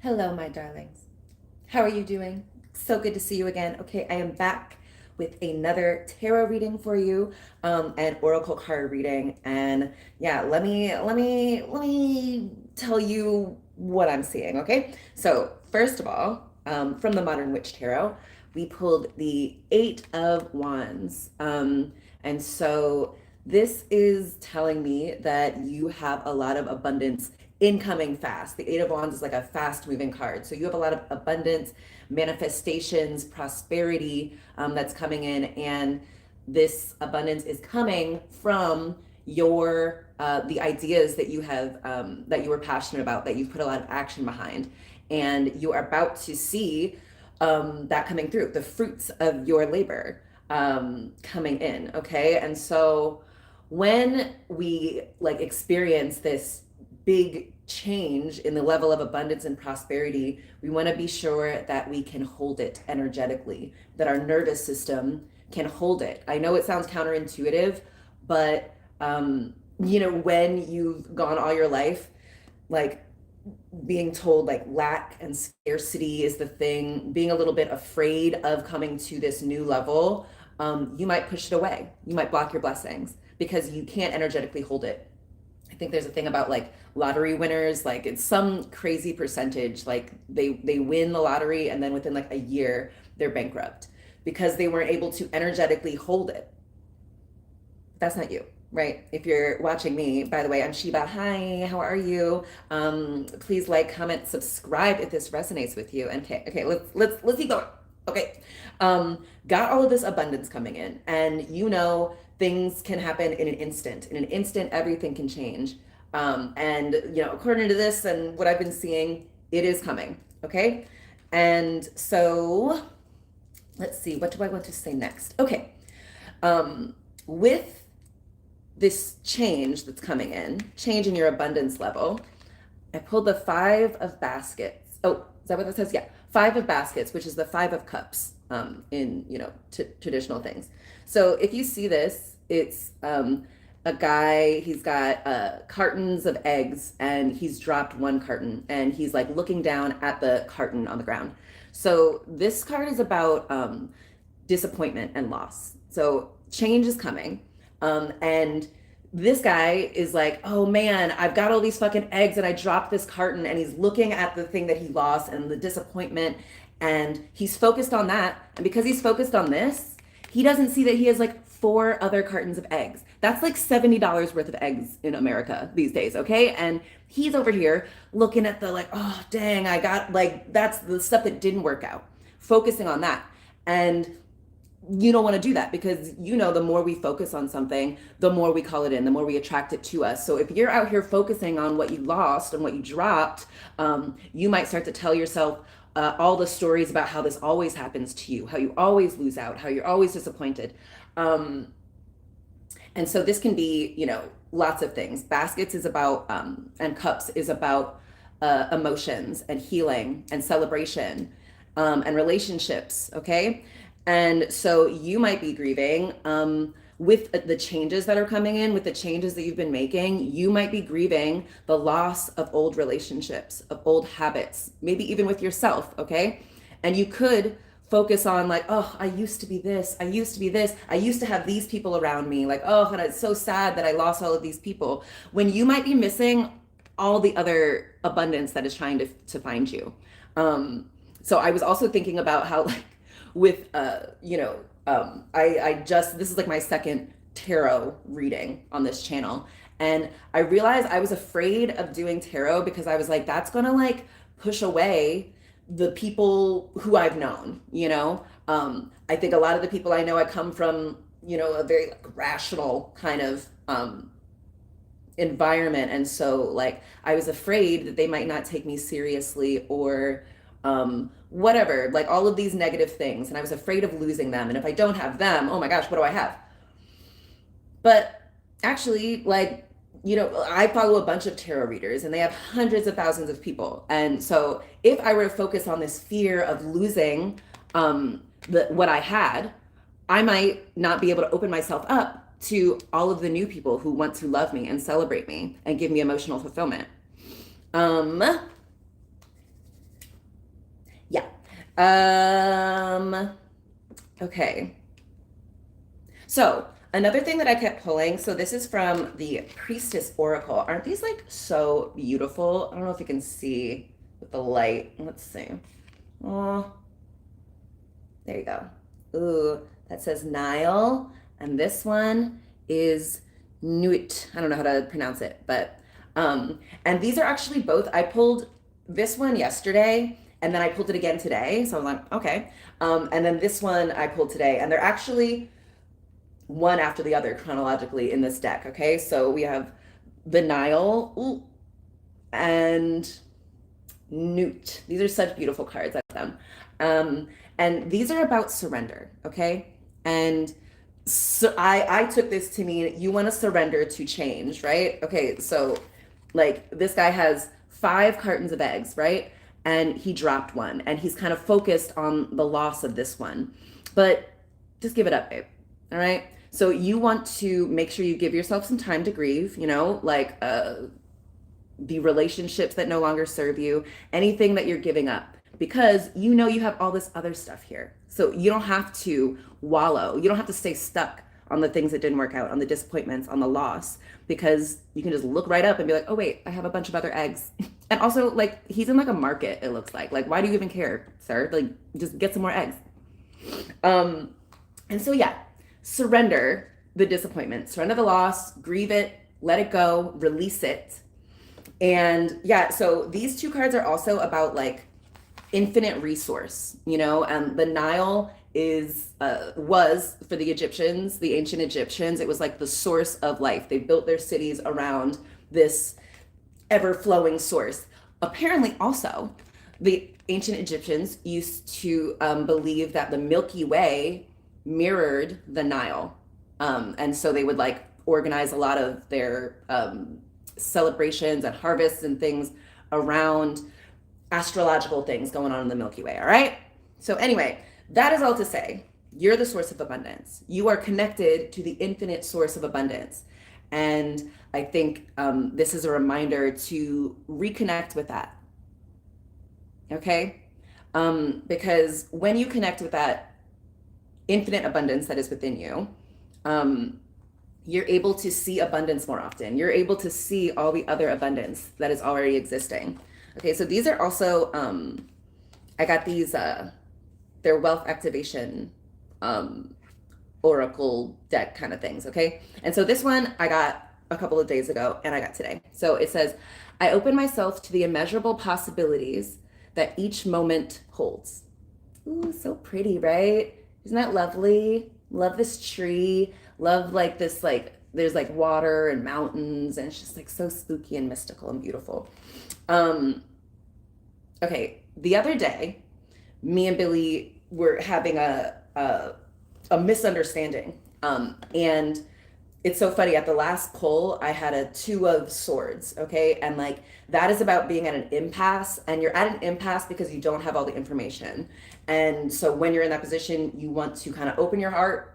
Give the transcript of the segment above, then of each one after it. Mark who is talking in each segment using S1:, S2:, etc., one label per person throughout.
S1: Hello, my darlings. How are you doing? So good to see you again. Okay, I am back with another tarot reading for you, and oracle card reading. And yeah, let me tell you what I'm seeing. Okay, so first of all, from the Modern Witch Tarot, we pulled the Eight of Wands, and so this is telling me that you have a lot of abundance incoming fast. The Eight of Wands is like a fast moving card. So you have a lot of abundance, manifestations, prosperity that's coming in. And this abundance is coming from your the ideas that you have that you were passionate about, that you've put a lot of action behind, and you are about to see that coming through, the fruits of your labor coming in. Okay, and so when we like experience this big change in the level of abundance and prosperity, we want to be sure that we can hold it energetically, that our nervous system can hold it. I know it sounds counterintuitive, but when you've gone all your life, like being told like lack and scarcity is the thing, being a little bit afraid of coming to this new level, you might push it away. You might block your blessings because you can't energetically hold it. I think there's a thing about like lottery winners, like it's some crazy percentage, like they win the lottery and then within like a year they're bankrupt because they weren't able to energetically hold it. That's not you, right? If you're watching me, by the way, I'm Sheba. Hi, how are you? Please like, comment, subscribe if this resonates with you. And okay, let's keep going. Okay, got all of this abundance coming in, and things can happen in an instant. In an instant, everything can change. And according to this and what I've been seeing, it is coming. Okay, and so let's see. What do I want to say next? Okay, with this change that's coming in, change in your abundance level, I pulled the Five of Baskets. Oh, is that what that says? Yeah, Five of Baskets, which is the Five of Cups in traditional things. So if you see this, it's a guy. He's got cartons of eggs, and he's dropped one carton, and he's like looking down at the carton on the ground. So this card is about disappointment and loss. So change is coming. And this guy is like, oh man, I've got all these fucking eggs and I dropped this carton, and he's looking at the thing that he lost and the disappointment, and he's focused on that. And because he's focused on this, he doesn't see that he has like four other cartons of eggs. That's like $70 worth of eggs in America these days, okay? And he's over here looking at the like, oh dang, I got like, that's the stuff that didn't work out, focusing on that. And you don't want to do that because the more we focus on something, the more we call it in, the more we attract it to us. So if you're out here focusing on what you lost and what you dropped, you might start to tell yourself all the stories about how this always happens to you, how you always lose out, how you're always disappointed. And so this can be, lots of things. Baskets is about, and cups is about emotions and healing and celebration and relationships, okay? And so you might be grieving with the changes that are coming in, with the changes that you've been making. You might be grieving the loss of old relationships, of old habits, maybe even with yourself, okay? And you could focus on like, oh, I used to be this, I used to be this, I used to have these people around me, like, oh, and it's so sad that I lost all of these people, when you might be missing all the other abundance that is trying to find you. So I was also thinking about how like, with I just, this is like my second tarot reading on this channel, and I realized I was afraid of doing tarot because I was like, that's gonna like push away the people who I've known. I think a lot of the people I know, I come from a very like rational kind of environment, and so like I was afraid that they might not take me seriously, or whatever, like all of these negative things. And I was afraid of losing them. And if I don't have them, oh my gosh, what do I have? But actually, like, I follow a bunch of tarot readers, and they have hundreds of thousands of people. And so if I were to focus on this fear of losing what I had, I might not be able to open myself up to all of the new people who want to love me and celebrate me and give me emotional fulfillment. Okay. So another thing that I kept pulling, so this is from the Priestess Oracle. Aren't these like so beautiful? I don't know if you can see with the light. Let's see. Oh, there you go. Ooh, that says Nile. And this one is Nuit. I don't know how to pronounce it, but and these are actually both, I pulled this one yesterday and then I pulled it again today. So I'm like, okay. And then this one I pulled today, and they're actually one after the other chronologically in this deck. Okay, so we have the Nile, ooh, and Newt. These are such beautiful cards. I love them. And these are about surrender. Okay, and so I took this to mean you want to surrender to change, right? Okay, so like this guy has 5 cartons of eggs, right? And he dropped one, and he's kind of focused on the loss of this one, but just give it up, babe. All right. So you want to make sure you give yourself some time to grieve, like the relationships that no longer serve you, anything that you're giving up, because you have all this other stuff here. So you don't have to wallow. You don't have to stay stuck on the things that didn't work out, on the disappointments, on the loss, because you can just look right up and be like, oh, wait, I have a bunch of other eggs. And also, like, he's in like a market, it looks like. Like, why do you even care, sir? Like, just get some more eggs. And so, yeah, surrender the disappointment, surrender the loss, grieve it, let it go, release it. And yeah, so these 2 cards are also about like infinite resource, and the Nile was for the Egyptians, the ancient Egyptians, it was like the source of life. They built their cities around this ever flowing source. Apparently, also, the ancient Egyptians used to believe that the Milky Way mirrored the Nile. And so they would like organize a lot of their celebrations and harvests and things around astrological things going on in the Milky Way. All right. So, anyway, that is all to say you're the source of abundance. You are connected to the infinite source of abundance. And I think this is a reminder to reconnect with that. Okay. Because when you connect with that infinite abundance that is within you, you're able to see abundance more often. You're able to see all the other abundance that is already existing. Okay, so these are also, I got these, they're wealth activation oracle deck kind of things, okay? And so this one I got a couple of days ago and I got today. So it says, I open myself to the immeasurable possibilities that each moment holds. Ooh, so pretty, right? Isn't that lovely? Love this tree. Love like this, like there's like water and mountains, and it's just like so spooky and mystical and beautiful. Okay, the other day, me and Billy were having a misunderstanding. And it's so funny. At the last pull, I had a 2 of swords. Okay, and like that is about being at an impasse, and you're at an impasse because you don't have all the information. And so when you're in that position, you want to kind of open your heart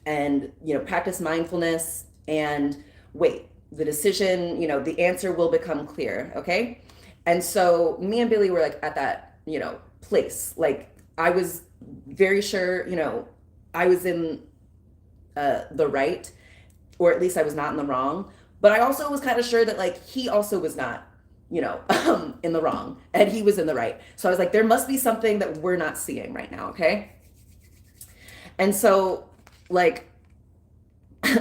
S1: and practice mindfulness and wait. The decision, the answer will become clear. Okay, and so me and Billy were like at that place. Like I was very sure I was in the right, or at least I was not in the wrong, but I also was kind of sure that like he also was not in the wrong and he was in the right. So I was like, there must be something that we're not seeing right now. Okay, and so like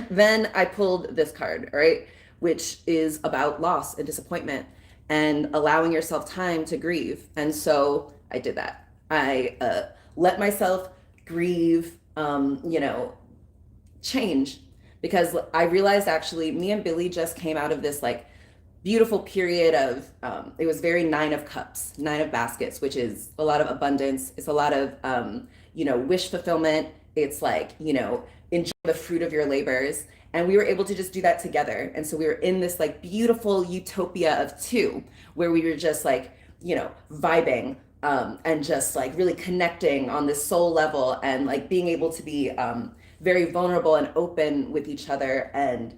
S1: then I pulled this card, right, which is about loss and disappointment and allowing yourself time to grieve. And so I did that. I let myself grieve, change, because I realized actually me and Billy just came out of this like beautiful period of it was very 9 of cups, 9 of baskets, which is a lot of abundance. It's a lot of wish fulfillment. It's like enjoy the fruit of your labors, and we were able to just do that together. And so we were in this like beautiful utopia of 2 where we were just like vibing and just like really connecting on this soul level, and like being able to be very vulnerable and open with each other. And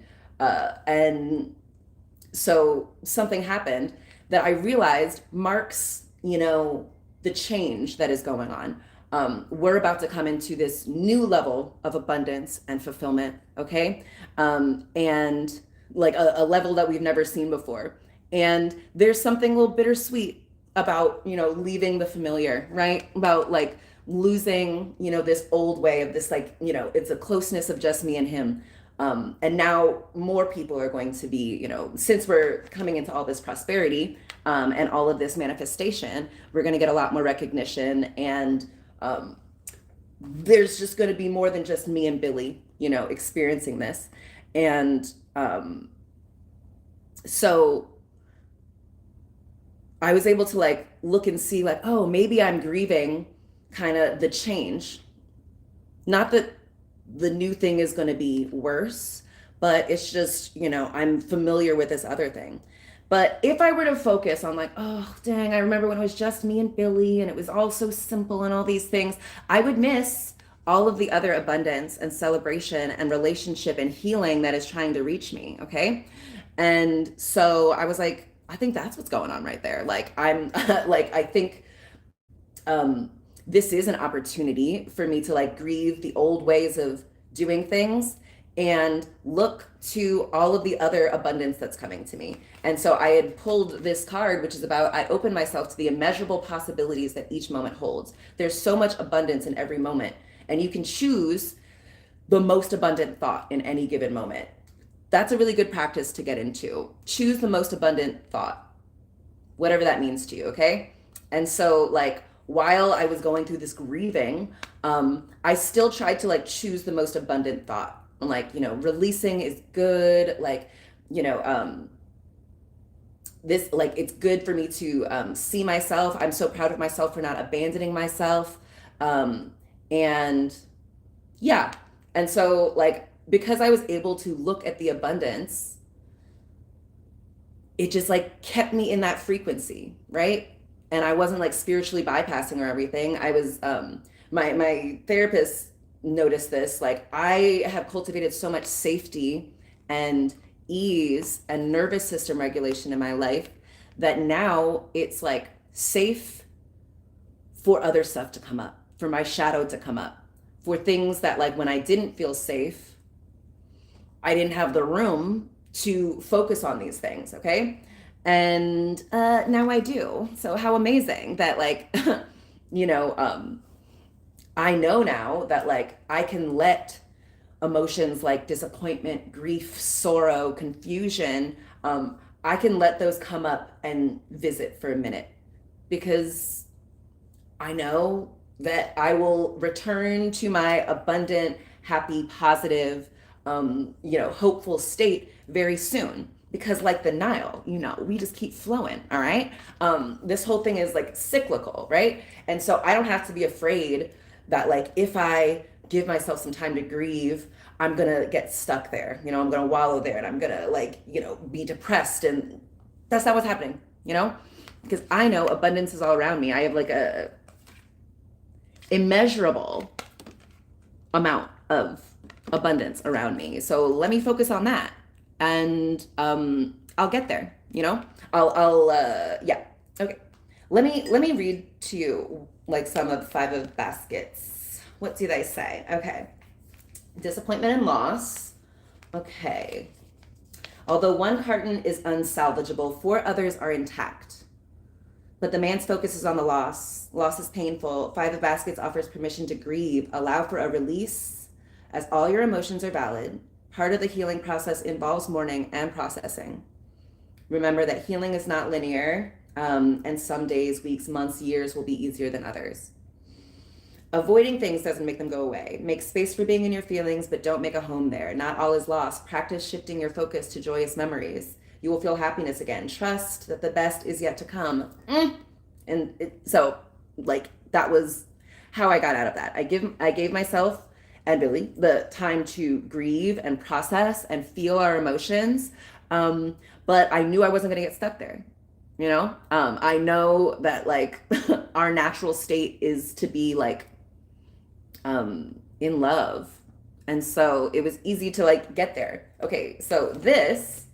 S1: so something happened that I realized marks the change that is going on. We're about to come into this new level of abundance and fulfillment, okay? And like a level that we've never seen before. And there's something a little bittersweet about, leaving the familiar, right? About like losing, this old way of this, like, it's a closeness of just me and him. And now more people are going to be, since we're coming into all this prosperity and all of this manifestation, we're going to get a lot more recognition. And there's just going to be more than just me and Billy, experiencing this. And so I was able to like look and see like, oh, maybe I'm grieving kind of the change. Not that the new thing is going to be worse, but it's just, I'm familiar with this other thing. But if I were to focus on like, oh, dang, I remember when it was just me and Billy and it was all so simple and all these things, I would miss all of the other abundance and celebration and relationship and healing that is trying to reach me. Okay. And so I was like, I think that's what's going on right there. Like I'm like, I think this is an opportunity for me to like grieve the old ways of doing things and look to all of the other abundance that's coming to me. And so I had pulled this card, which is about, I open myself to the immeasurable possibilities that each moment holds. There's so much abundance in every moment, and you can choose the most abundant thought in any given moment. That's a really good practice to get into. Choose the most abundant thought, whatever that means to you, okay? And so like, while I was going through this grieving, I still tried to like choose the most abundant thought. I'm like, releasing is good. Like, this, like, it's good for me to see myself. I'm so proud of myself for not abandoning myself. And yeah. And so like, because I was able to look at the abundance, it just like kept me in that frequency, right? And I wasn't like spiritually bypassing or everything. I was, my therapist noticed this. Like I have cultivated so much safety and ease and nervous system regulation in my life that now it's like safe for other stuff to come up, for my shadow to come up, for things that like when I didn't feel safe, I didn't have the room to focus on these things, okay? And now I do. So how amazing that like, I know now that like I can let emotions like disappointment, grief, sorrow, confusion, I can let those come up and visit for a minute because I know that I will return to my abundant, happy, positive, hopeful state very soon. Because like the Nile, we just keep flowing, all right? This whole thing is like cyclical, right? And so I don't have to be afraid that like if I give myself some time to grieve, I'm gonna get stuck there. I'm gonna wallow there and I'm gonna like, be depressed. And that's not what's happening, Because I know abundance is all around me. I have like a immeasurable amount of abundance around me. So let me focus on that. And I'll get there, I'll yeah. Okay. Let me read to you like some of the 5 of baskets. What do they say? Okay. Disappointment and loss. Okay. Although one carton is unsalvageable, 4 others are intact. But the man's focus is on the loss. Loss is painful. 5 of baskets offers permission to grieve. Allow for a release as all your emotions are valid. Part of the healing process involves mourning and processing. Remember that healing is not linear, and some days, weeks, months, years will be easier than others. Avoiding things doesn't make them go away. Make space for being in your feelings, but don't make a home there. Not all is lost. Practice shifting your focus to joyous memories. You will feel happiness again. Trust that the best is yet to come. And so, like, that was how I got out of that. I gave myself and Billy the time to grieve and process and feel our emotions. But I knew I wasn't going to get stuck there. I know that like our natural state is to be like in love. And so it was easy to like get there. Okay, so this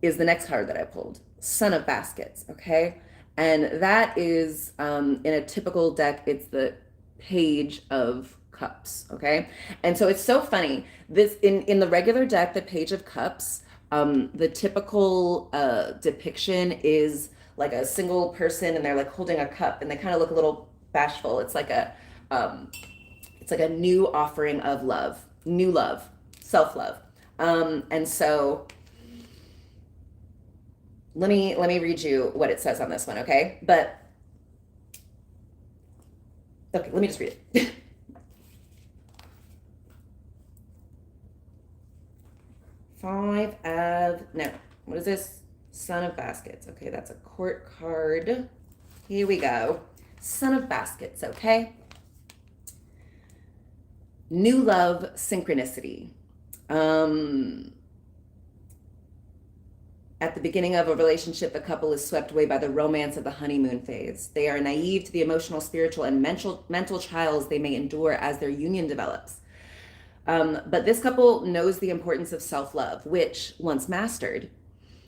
S1: is the next card that I pulled, Son of Baskets, okay? And that is, in a typical deck, it's the Page of Cups, okay? And so it's so funny. This in the regular deck, the Page of Cups, the typical depiction is like a single person and they're like holding a cup and they kind of look a little bashful. Um, it's like a new offering of love, new love, self-love. And so let me read you what it says on this one, okay? But okay, let me just read it. What is this? Son of Baskets. Okay, that's a court card. Here we go. Son of Baskets, okay? New love, synchronicity. At the beginning of a relationship, the couple is swept away by the romance of the honeymoon phase. They are naive to the emotional, spiritual, and mental trials they may endure as their union develops. But this couple knows the importance of self-love, which, once mastered,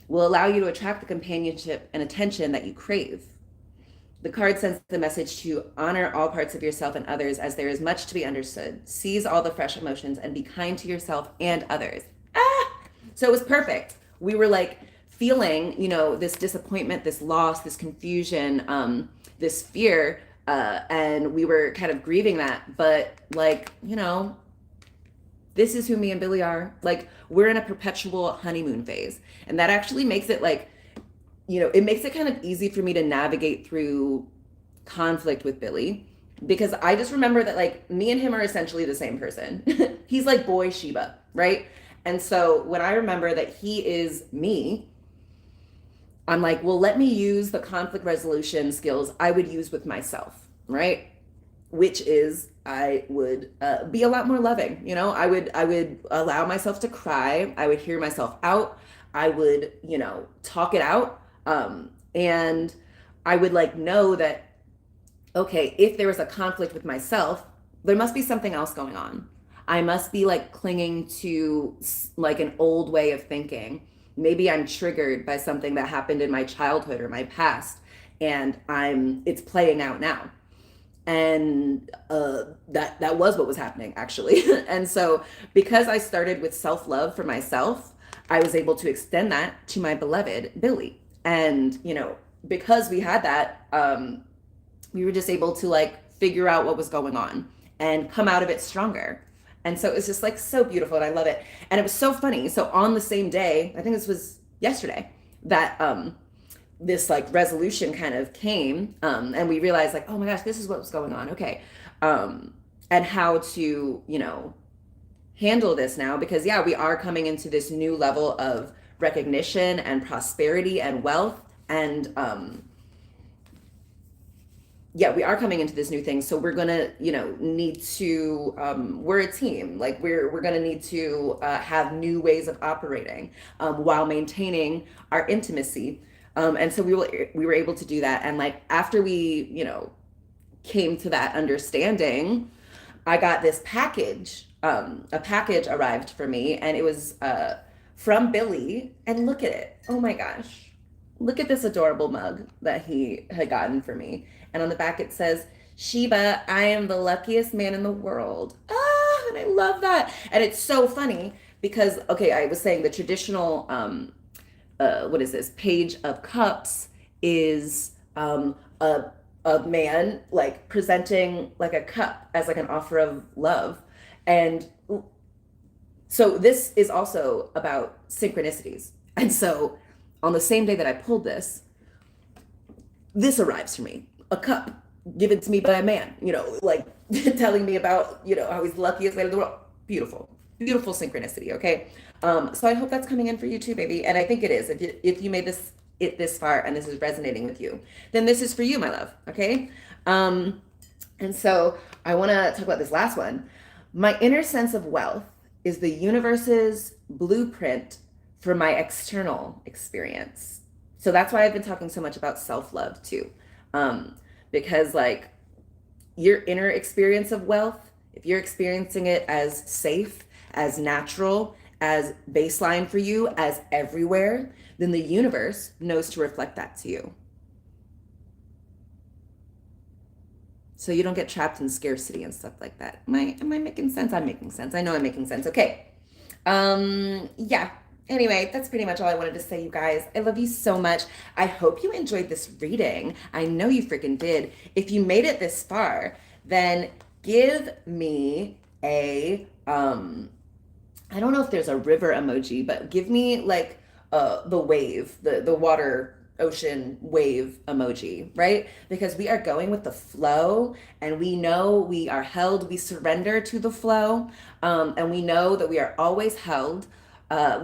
S1: will allow you to attract the companionship and attention that you crave. The card sends the message to honor all parts of yourself and others as there is much to be understood. Seize all the fresh emotions and be kind to yourself and others. So it was perfect. We were like feeling, this disappointment, this loss, this confusion, this fear, and we were kind of grieving that. But this is who me and Billy are. Like, we're in a perpetual honeymoon phase. And that actually makes it it makes it kind of easy for me to navigate through conflict with Billy, because I just remember that me and him are essentially the same person. He's like boy Sheba, right? And so when I remember that he is me, I'm like, well, let me use the conflict resolution skills I would use with myself, right? Which is I would be a lot more loving. I would allow myself to cry. I would hear myself out. I would, talk it out. And I would know that, okay, if there was a conflict with myself, there must be something else going on. I must be clinging to an old way of thinking. Maybe I'm triggered by something that happened in my childhood or my past, and it's playing out now. And that was what was happening, actually. And so because I started with self-love for myself, I was able to extend that to my beloved Billy. And because we had that, we were just able to figure out what was going on and come out of it stronger. And so it was just so beautiful, and I love it. And it was so funny. So on the same day, I think this was yesterday, that this resolution kind of came, and we realized oh my gosh, this is what was going on. Okay. And how to, handle this now, because we are coming into this new level of recognition and prosperity and wealth. And we are coming into this new thing. So we're gonna, need to, we're a team. We're gonna need to have new ways of operating while maintaining our intimacy. And so we were able to do that. And after we, came to that understanding, I got this package. A package arrived for me, and it was from Billy. And look at it. Oh my gosh. Look at this adorable mug that he had gotten for me. And on the back it says, Sheba, I am the luckiest man in the world. And I love that. And it's so funny because, okay, I was saying the traditional, what is this? Page of Cups is a man presenting a cup as an offer of love. And so this is also about synchronicities. And so on the same day that I pulled this arrives for me, a cup given to me by a man, telling me about, how he's the luckiest man in the world. Beautiful, beautiful synchronicity. Okay. So I hope that's coming in for you too, baby. And I think it is. If you made it this far and this is resonating with you, then this is for you, my love. Okay. And so I want to talk about this last one. My inner sense of wealth is the universe's blueprint for my external experience. So that's why I've been talking so much about self-love too. Because your inner experience of wealth, if you're experiencing it as safe, as natural, as baseline for you, as everywhere, then the universe knows to reflect that to you. So you don't get trapped in scarcity and stuff like that. Am I making sense? I'm making sense. I know I'm making sense. Okay. Yeah. Anyway, that's pretty much all I wanted to say, you guys. I love you so much. I hope you enjoyed this reading. I know you freaking did. If you made it this far, then give me a I don't know if there's a river emoji, but give me like the wave, the water ocean wave emoji, right? Because we are going with the flow and we know we are held, we surrender to the flow, and we know that we are always held.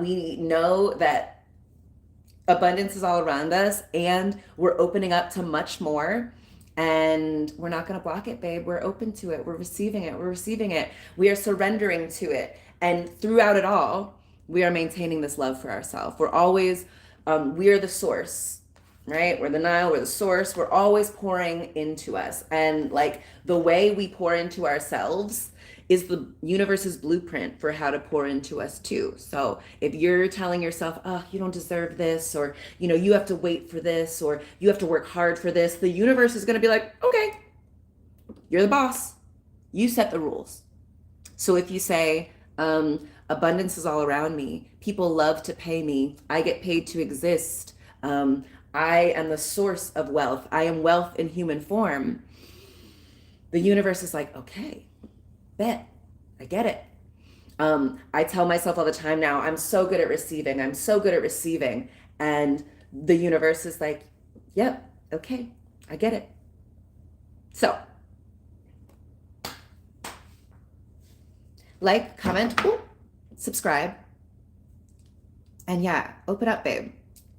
S1: We know that abundance is all around us and we're opening up to much more. And we're not going to block it, babe. We're open to it. We're receiving it. We're receiving it. We are surrendering to it. And throughout it all, we are maintaining this love for ourselves. We're always, we are the source, right? We're the Nile, we're the source. We're always pouring into us. And like the way we pour into ourselves is the universe's blueprint for how to pour into us too. So if you're telling yourself, oh, you don't deserve this, or, you know, you have to wait for this, or you have to work hard for this, the universe is going to be like, okay, you're the boss. You set the rules. So if you say, abundance is all around me, people love to pay me, I get paid to exist, I am the source of wealth, I am wealth in human form, the universe is like, okay, bet, I get it. I tell myself all the time now, I'm so good at receiving. I'm so good at receiving. And the universe is like, yep, okay, I get it. So, like, comment, subscribe. And yeah, open up, babe.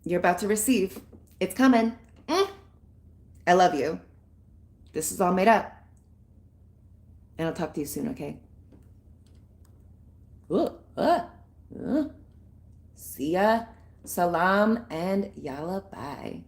S1: You're about to receive. It's coming. I love you. This is all made up. And I'll talk to you soon, okay? See ya. Salam and yalla bye.